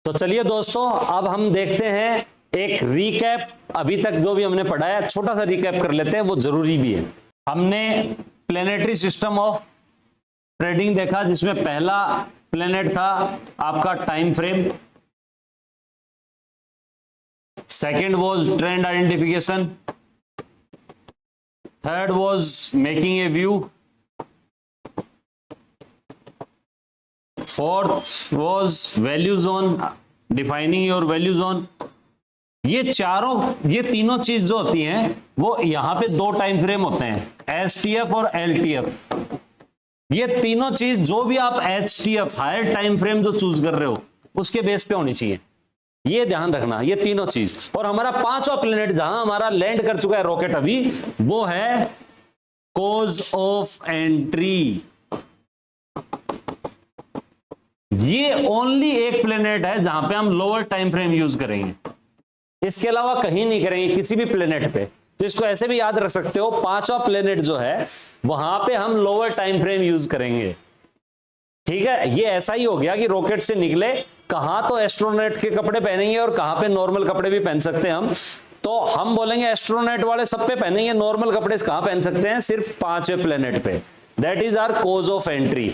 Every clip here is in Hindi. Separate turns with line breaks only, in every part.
तो चलिए दोस्तों, अब हम देखते हैं एक रीकैप। अभी तक जो भी हमने पढ़ा है छोटा सा रीकैप कर लेते हैं, वो जरूरी भी है। हमने प्लेनेटरी सिस्टम ऑफ ट्रेडिंग देखा, जिसमें पहला प्लेनेट था आपका time frame, second was trend identification, third was making a view, fourth was value zone, defining your value zone. ये तीनों चीज जो होती हैं वो यहां पे दो टाइम फ्रेम होते हैं, एचटीएफ और एलटीएफ। ये तीनों चीज जो भी आप एचटीएफ हायर टाइम फ्रेम जो चूज कर रहे हो उसके बेस पे होनी चाहिए, ये ध्यान रखना, ये तीनों चीज। और हमारा पांचवा प्लेनेट जहां हमारा लैंड कर चुका है रॉकेट अभी, वो है कोज ऑफ एंट्री। ये ओनली एक प्लेनेट है जहां पे हम लोअर टाइम फ्रेम यूज करेंगे, इसके अलावा कहीं नहीं करेंगे किसी भी प्लेनेट पे। तो इसको ऐसे भी याद रख सकते हो, पांचवा प्लेनेट जो है वहां पे हम लोअर टाइम फ्रेम यूज करेंगे। ठीक है, ये ऐसा ही हो गया कि रॉकेट से निकले, कहां तो एस्ट्रोनॉट के कपड़े पहनेंगे और कहां पे नॉर्मल कपड़े भी पहन सकते हैं हम। तो हम बोलेंगे एस्ट्रोनॉट वाले सब पे पहनेंगे, नॉर्मल कपड़े कहां पहन सकते हैं, सिर्फ पांचवें प्लेनेट पे। That is our cause of entry.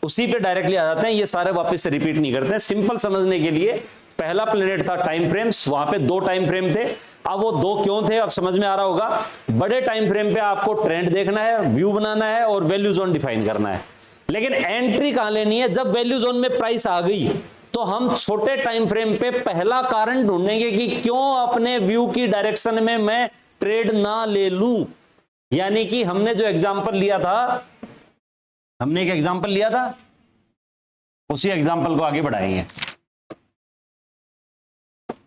उसी पे डायरेक्टली आ जाते हैं, ये सारे वापस से रिपीट नहीं करते हैं। सिंपल समझने के लिए पहला प्लेनेट था टाइम फ्रेम्स, वहां पे दो टाइम फ्रेम थे। अब वो दो क्यों थे अब समझ में आ रहा होगा। बड़े टाइम फ्रेम पे आपको ट्रेंड देखना है, व्यू बनाना है और वैल्यू जोन डिफाइन करना है। लेकिन एंट्री कहां लेनी है, जब वैल्यू जोन में प्राइस आ गई तो हम छोटे टाइम फ्रेम पे पहला कारण ढूंढेंगे कि क्यों अपने व्यू की डायरेक्शन में मैं ट्रेड ना ले लूं। यानी कि हमने जो एग्जांपल लिया था, हमने एक एग्जांपल लिया था, उसी एग्जांपल को आगे बढ़ाएंगे।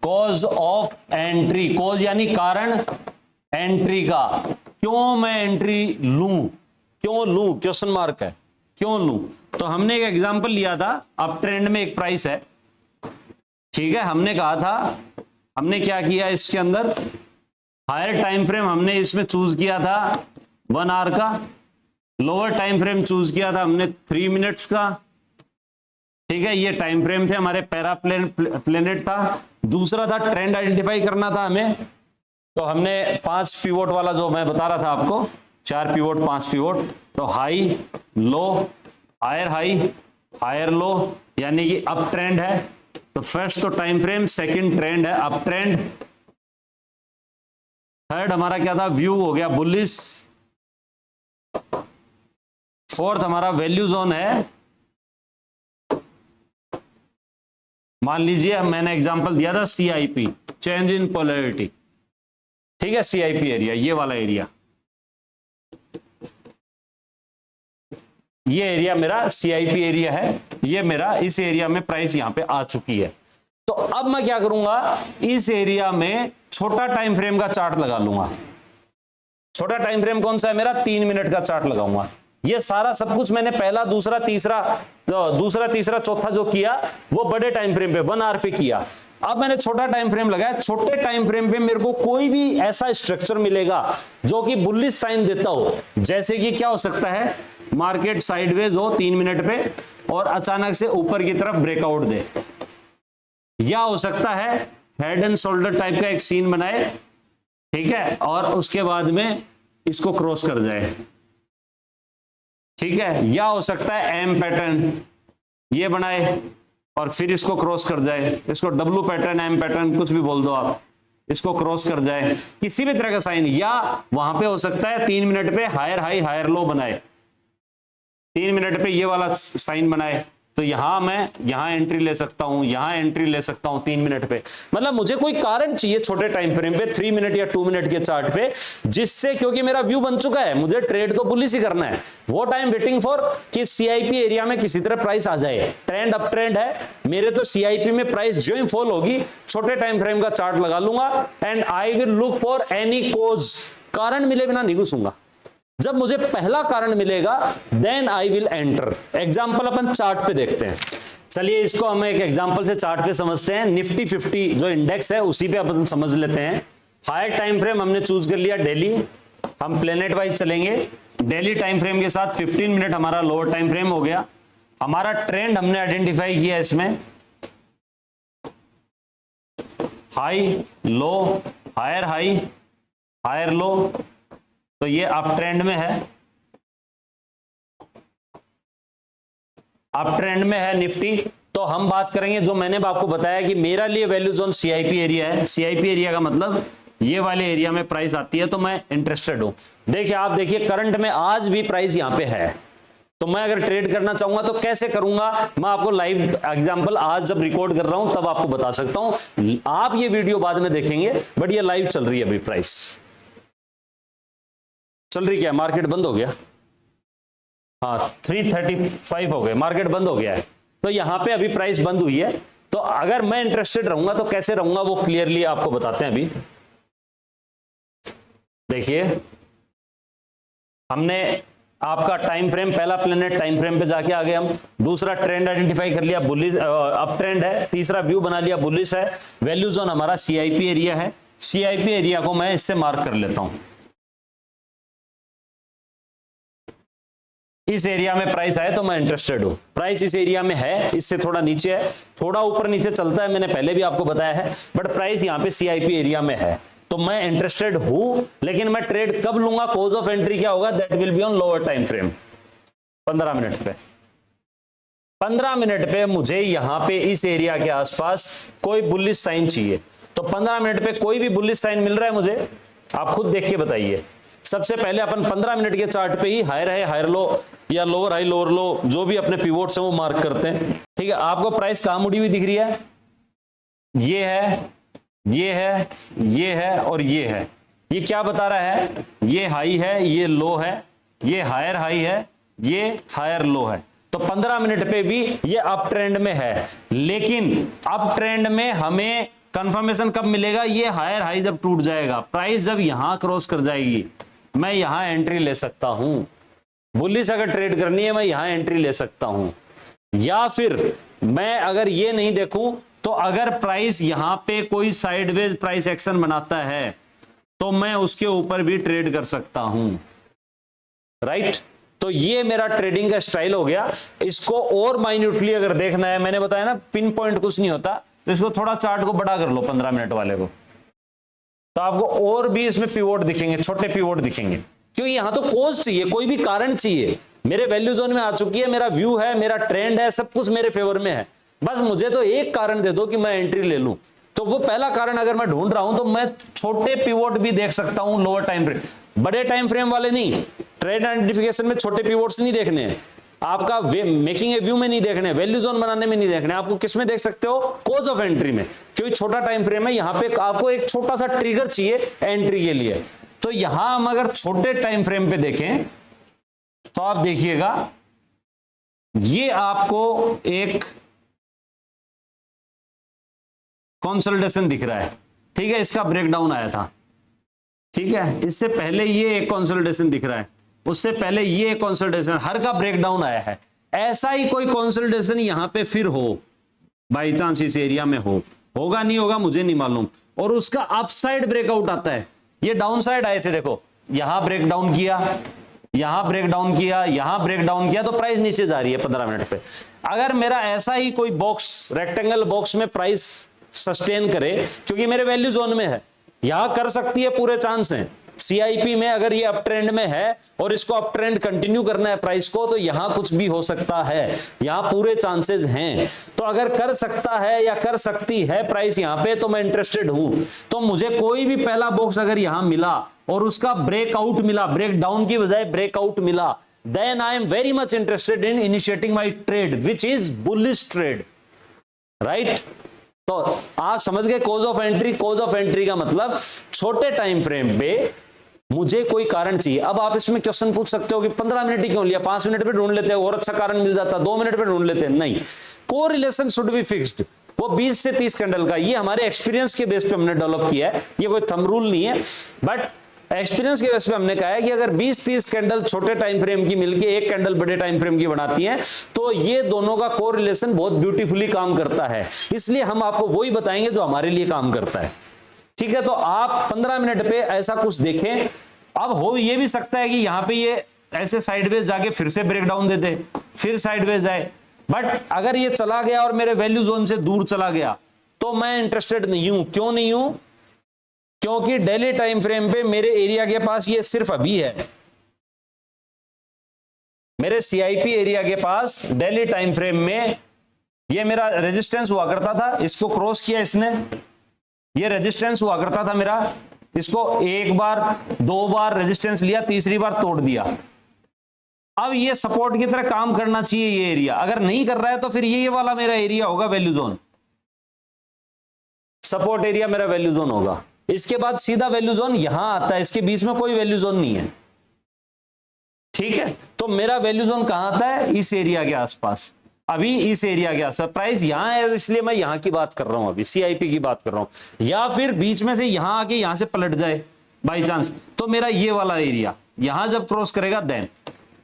कॉज ऑफ एंट्री, कॉज यानी कारण, एंट्री का, क्यों मैं एंट्री लूं, क्यों लूं, क्वेश्चन मार्क है, क्यों लूं। तो हमने एक एग्जांपल लिया था, अब ट्रेंड में एक प्राइस है, ठीक है। हमने कहा था, हमने क्या किया इसके अंदर, हायर टाइम फ्रेम हमने इसमें चूज किया था 1 आवर का, लोअर टाइम फ्रेम चूज किया था हमने 3 मिनट्स का, ठीक है। ये टाइम फ्रेम थे हमारे, पैरा प्लेनेट था। दूसरा था ट्रेंड आइडेंटिफाई करना था हमें, तो हमने 5 पिवोट वाला जो मैं बता रहा था आपको, 4 पिवोट 5 पिवोट, तो high low, higher high, higher low, यानी कि अप ट्रेंड है। तो फर्स्ट तो टाइम फ्रेम, सेकंड ट्रेंड है अप ट्रेंड, थर्ड हमारा क्या था, व्यू हो गया बुलिश, फोर्थ हमारा वैल्यू जोन है। मान लीजिए मैंने एग्जांपल दिया था CIP, चेंज इन पोलैरिटी, ठीक है, CIP एरिया, ये वाला एरिया, ये एरिया मेरा CIP एरिया है, ये मेरा इस एरिया में प्राइस यहां पे आ चुकी है। तो अब मैं क्या करूंगा, इस एरिया में छोटा टाइम फ्रेम का चार्ट लगा लूंगा। छोटा टाइम फ्रेम कौन सा है मेरा, 3 मिनट का चार्ट लगाऊंगा। ये सारा सब कुछ मैंने पहला दूसरा तीसरा चौथा जो किया वो बड़े टाइम फ्रेम पे 1 आवर पे किया। अब मैंने छोटा टाइम फ्रेम लगाया, छोटे टाइम फ्रेम पे मेरे को कोई भी ऐसा स्ट्रक्चर मिलेगा जो कि बुलिश साइन देता हो। जैसे कि क्या हो सकता है, मार्केट साइडवेज हो 3 मिनट पे और अचानक से ऊपर की तरफ ब्रेकआउट दे, या हो सकता है हेड एंड शोल्डर टाइप का एक सीन बनाए, ठीक है, और उसके बाद में इसको क्रॉस कर जाए, ठीक है, या हो सकता है एम पैटर्न ये बनाए और फिर इसको क्रॉस कर जाए, इसको डब्ल्यू पैटर्न, एम पैटर्न कुछ भी बोल दो आप, इसको क्रॉस कर जाए, किसी भी तरह का साइन। या वहां पे हो सकता है 3 मिनट पे हायर हाई हायर लो बनाए, 3 मिनट पे ये वाला साइन बनाए, तो यहां मैं यहां एंट्री ले सकता हूं, यहां एंट्री ले सकता हूं 3 मिनट पे। मतलब मुझे कोई कारण चाहिए छोटे टाइम फ्रेम पे 3 मिनट या 2 मिनट के चार्ट पे, जिससे, क्योंकि मेरा व्यू बन चुका है, मुझे ट्रेड तो बुलिश ही करना है, वो टाइम वेटिंग फॉर कि CIP एरिया में किसी तरह प्राइस आ जाए। ट्रेंड अप ट्रेंड है मेरे, तो CIP में प्राइस जो ही फॉल होगी छोटे टाइम फ्रेम का चार्ट लगा लूंगा and I will look for any cause, कारण मिले बिना नहीं घुसूंगा। जब मुझे पहला कारण मिलेगा then I will enter. Example अपन चार्ट पे देखते हैं। चलिए इसको हम एक एग्जांपल से चार्ट पे समझते हैं। निफ्टी 50 जो इंडेक्स है उसी पे अपन समझ लेते हैं। हायर टाइम फ्रेम हमने चूज कर लिया डेली, हम प्लेनेट वाइज चलेंगे। डेली टाइम फ्रेम के साथ 15 मिनट हमारा लोअर टाइम फ्रेम हो गया। हमारा ट्रेंड हमने आइडेंटिफाई किया इसमें, high low, higher high, higher low, तो ये अप ट्रेंड में है, अप ट्रेंड में है निफ्टी। तो हम बात करेंगे, जो मैंने आपको बताया कि मेरा लिए वैल्यू जोन सीआईपी एरिया है। सीआईपी एरिया का मतलब ये वाले एरिया में प्राइस आती है तो मैं इंटरेस्टेड हूं। देखिए आप देखिए करंट में आज भी प्राइस यहां पे है, तो मैं अगर ट्रेड करना चाहूंगा तो कैसे करूंगा, मैं आपको लाइव एग्जांपल आज जब रिकॉर्ड कर रहा हूं तब आपको बता सकता हूं। आप ये वीडियो बाद में देखेंगे, बट ये लाइव चल रही है अभी, प्राइस चल रही, क्या मार्केट बंद हो गया, हाँ 335 हो गए, मार्केट बंद हो गया है। तो यहां पे अभी प्राइस बंद हुई है, तो अगर मैं इंटरेस्टेड रहूंगा तो कैसे रहूंगा वो क्लियरली आपको बताते हैं। अभी देखिए हमने आपका टाइम फ्रेम, पहला प्लेनेट टाइम फ्रेम पे जाके आ गए हम, दूसरा ट्रेंड आइडेंटिफाई कर लिया, बुलिश अप ट्रेंड है, तीसरा व्यू बना लिया बुलिश है, वैल्यू जोन हमारा सीआईपी एरिया है। सीआईपी एरिया को मैं इससे मार्क कर लेता हूं, इस एरिया में प्राइस आए तो मैं इंटरेस्टेड हूं। प्राइस इस एरिया में है, इससे थोड़ा नीचे है, थोड़ा ऊपर नीचे चलता है, मैंने पहले भी आपको बताया है, बट प्राइस यहां पे सीआईपी एरिया में है तो मैं इंटरेस्टेड हूं। लेकिन मैं ट्रेड कब लूंगा, कॉज ऑफ एंट्री क्या होगा, that will be on lower time frame, 15 minute पे। 15 मिनट पे मुझे यहां पे इस एरिया के आसपास कोई बुलिश साइन चाहिए, तो 15 मिनट पे कोई भी बुलिश साइन मिल रहा है मुझे, आप खुद देख के बताइए। सबसे पहले अपन 15 मिनट के चार्ट पे ही हायर है, हायर लो, या लोअर हाई लोअर लो, जो भी अपने पिवोट्स हैं वो मार्क करते हैं। ठीक है, आपको प्राइस कहां मुड़ी हुई दिख रही है, ये है, ये है, ये है और ये है। ये क्या बता रहा है, ये हाई है, ये लो है, ये हायर हाई है, ये हायर लो है। तो 15 मिनट पे भी ये अप ट्रेंड में है, लेकिन अप ट्रेंड में हमें कंफर्मेशन कब मिलेगा, ये हायर हाई जब टूट जाएगा, प्राइस जब यहां क्रॉस कर जाएगी, मैं यहां एंट्री ले सकता हूं। बुलिश अगर ट्रेड करनी है मैं यहां एंट्री ले सकता हूं, या फिर मैं अगर ये नहीं देखूं तो अगर प्राइस यहां पे कोई साइडवेज प्राइस एक्शन बनाता है तो मैं उसके ऊपर भी ट्रेड कर सकता हूं, राइट। तो ये मेरा ट्रेडिंग का स्टाइल हो गया। इसको और माइन्यूटली अगर देखना है, मैंने बताया ना पिन पॉइंट कुछ नहीं होता, तो इसको थोड़ा चार्ट को बड़ा कर लो 15 मिनट वाले को, तो आपको और भी इसमें पिवोट दिखेंगे, छोटे पिवोट दिखेंगे, क्योंकि यहां तो कॉज चाहिए, कोई भी कारण चाहिए। मेरे वैल्यू जोन में आ चुकी है, मेरा व्यू है, मेरा ट्रेंड है, सब कुछ मेरे फेवर में है, बस मुझे तो एक कारण दे दो कि मैं एंट्री ले लूं। तो वो पहला कारण अगर मैं ढूंढ रहा हूं तो मैं छोटे पिवोट भी देख सकता हूं, लोअर टाइम फ्रेम, बड़े टाइम फ्रेम वाले नहीं। ट्रेंड आइडेंटिफिकेशन में छोटे पिवोट्स नहीं देखने हैं, आपका मेकिंग ए व्यू में नहीं देखने, वैल्यू जोन बनाने में नहीं देखने, आपको किस में देख सकते हो, कॉज ऑफ एंट्री में, क्योंकि छोटा टाइम फ्रेम है, यहां पे आपको एक छोटा सा ट्रिगर चाहिए एंट्री के लिए। तो यहां हम अगर छोटे टाइम फ्रेम पे देखें तो आप देखिएगा ये आपको एक कंसोलिडेशन दिख रहा है, ठीक है, इसका ब्रेकडाउन आया था, ठीक है, इससे पहले ये एक कंसोलिडेशन दिख रहा है, उससे पहले ये कंसोलिडेशन, हर का ब्रेकडाउन आया है। ऐसा ही कोई कंसोलिडेशन यहां पे फिर हो, बाई चांस इस एरिया में होगा नहीं होगा मुझे नहीं मालूम, और उसका अपसाइड ब्रेकआउट आता है। ये डाउन साइड आए थे, देखो यहां ब्रेकडाउन किया, यहां ब्रेकडाउन किया, यहां ब्रेकडाउन किया, तो प्राइस नीचे जा रही है 15 मिनट पे। अगर मेरा ऐसा ही कोई बॉक्स, रेक्टेंगल बॉक्स में प्राइस सस्टेन करे, क्योंकि मेरे वैल्यू जोन में है, यहां कर सकती है, पूरे चांस हैं। सीआईपी में अगर ये अप ट्रेंड में है और इसको अप ट्रेंड कंटिन्यू करना है प्राइस को, तो यहां कुछ भी हो सकता है, यहां पूरे चांसेस हैं। तो अगर कर सकता है या कर सकती है प्राइस यहां पे, तो मैं इंटरेस्टेड हूं। तो मुझे कोई भी पहला बॉक्स अगर यहां मिला और उसका ब्रेकआउट मिला, ब्रेकडाउन की बजाय ब्रेकआउट मिला, then I am very much interested in initiating my trade, which is bullish trade, right? तो आप समझ गए cause of entry. Cause of entry का मतलब छोटे टाइम फ्रेम पे मुझे कोई कारण चाहिए। अब आप इसमें क्वेश्चन पूछ सकते हो कि 15 मिनट ही क्यों लिया, 5 मिनट पे ढूंढ लेते हैं, और अच्छा कारण मिल जाता, 2 मिनट पे ढूंढ लेते हैं। नहीं, कोरिलेशन शुड बी फिक्स्ड, वो 20 से 30 कैंडल का, ये हमारे एक्सपीरियंस के बेस पे हमने डेवलप किया है, ये कोई थंब रूल नहीं है, बट एक्सपीरियंस के बेस पे हमने कहा है कि अगर 20-30 कैंडल छोटे टाइम फ्रेम की मिलके एक कैंडल बड़े टाइम फ्रेम की बनाती है, तो ये दोनों का कोरिलेशन बहुत ब्यूटीफुली काम करता है। इसलिए हम आपको वही बताएंगे जो हमारे लिए काम करता है, ठीक है। तो आप 15 मिनट पे ऐसा कुछ देखें। अब हो ये भी सकता है कि यहां पे ये ऐसे साइडवेज जाके फिर से ब्रेकडाउन दे दे, फिर साइडवेज जाए, बट अगर ये चला गया और मेरे वैल्यू जोन से दूर चला गया, तो तो मैं इंटरेस्टेड नहीं हूं। क्यों नहीं हूं? क्योंकि डेली टाइम फ्रेम पे मेरे एरिया के पास ये सिर्फ अभी है, मेरे सीआईपी एरिया के पास डेली टाइम फ्रेम में ये मेरा रेजिस्टेंस हुआ करता था, इसको क्रॉस किया इसने, ये रेजिस्टेंस हुआ करता था मेरा, इसको एक बार दो बार रेजिस्टेंस लिया, तीसरी बार तोड़ दिया। अब ये सपोर्ट की तरह काम करना चाहिए ये एरिया, अगर नहीं कर रहा है तो फिर ये वाला मेरा एरिया होगा वैल्यू जोन, सपोर्ट एरिया मेरा वैल्यू जोन होगा। इसके बाद सीधा वैल्यू जोन यहां आता है, इसके बीच में कोई वैल्यू जोन नहीं है, ठीक है। तो मेरा वैल्यू जोन कहां आता है? इस एरिया के आसपास, अभी इस एरिया के आसपास। प्राइस यहां है इसलिए मैं यहां की बात कर रहा हूं, अभी सीआईपी की बात कर रहा हूं। या फिर बीच में से यहां आके यहां से पलट जाए बाई चांस, तो मेरा ये वाला एरिया यहां जब क्रॉस करेगा देन।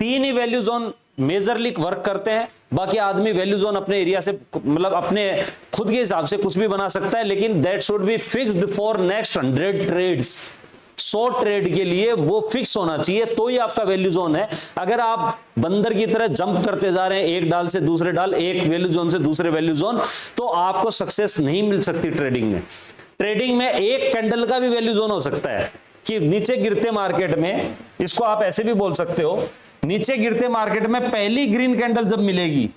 तीन ही वैल्यू जोन मेजरली वर्क करते हैं, बाकी आदमी वैल्यू जोन अपने एरिया से मतलब अपने खुद के हिसाब से कुछ भी बना सकता है, लेकिन that should be fixed for next 100 trades. 100 trade के लिए वो फिक्स होना चाहिए, तो ही आपका वैल्यू जोन है। अगर आप बंदर की तरह जंप करते जा रहे हैं एक डाल से दूसरे डाल, एक वैल्यू जोन से दूसरे वैल्यू जोन, तो आपको सक्सेस नहीं मिल सकती ट्रेडिंग में। ट्रेडिंग में एक कैंडल का भी वैल्यू जोन हो सकता है कि नीचे गिरते मार्केट में, इसको आप ऐसे भी बोल सकते हो, नीचे गिरते मार्केट में पहली ग्रीन कैंडल जब मिलेगी,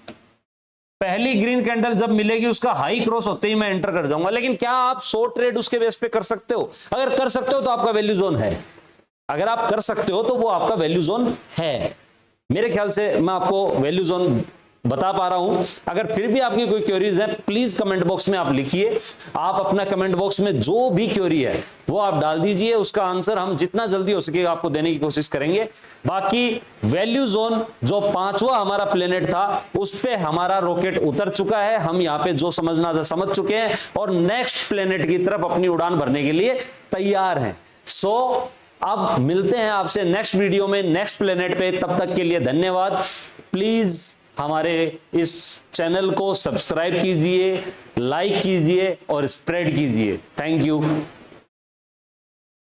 पहली ग्रीन कैंडल जब मिलेगी उसका हाई क्रॉस होते ही मैं एंटर कर जाऊंगा। लेकिन क्या आप 100 ट्रेड उसके बेस पे कर सकते हो? अगर कर सकते हो तो आपका वैल्यू जोन है, अगर आप कर सकते हो तो वो आपका वैल्यू जोन है। मेरे ख्याल से मैं आपको वैल्यू जोन बता पा रहा हूं। अगर फिर भी आपकी कोई क्वेरीज है प्लीज कमेंट बॉक्स में आप लिखिए। आप अपना कमेंट बॉक्स में जो भी क्वेरी है वो आप डाल दीजिए, उसका आंसर हम जितना जल्दी हो सके आपको देने की कोशिश करेंगे। बाकी वैल्यू जोन जो 5वां हमारा प्लेनेट था उस पे हमारा रॉकेट उतर चुका है, हम यहाँ पे जो समझना था समझ चुके हैं और नेक्स्ट प्लेनेट की तरफ अपनी उड़ान भरने के लिए तैयार हैं। सो अब मिलते हैं आपसे नेक्स्ट वीडियो में नेक्स्ट प्लेनेट पे। तब तक के लिए धन्यवाद। प्लीज हमारे इस चैनल को सब्सक्राइब कीजिए, लाइक कीजिए और स्प्रेड कीजिए। Thank you.